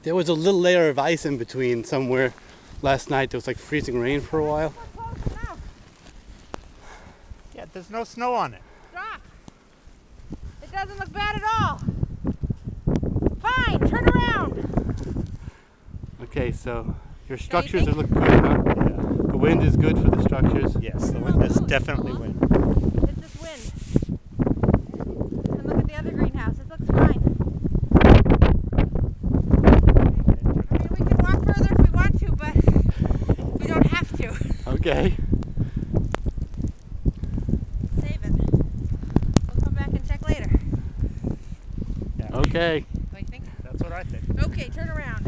There was a little layer of ice in between somewhere last night. There was like freezing rain for a while. Yeah, there's no snow on it. Stop! It doesn't look bad at all. Fine, turn around. Okay, so your structures are looking good, huh? Yeah. The wind is good for the structures. Yes, the wind is definitely wind. It's this wind. And look at the other greenhouse. It looks fine. I mean, we can walk further if we want to, but we don't have to. Okay. Save it. We'll come back and check later. Yeah. Okay. What do you think? That's what I think. Okay, turn around.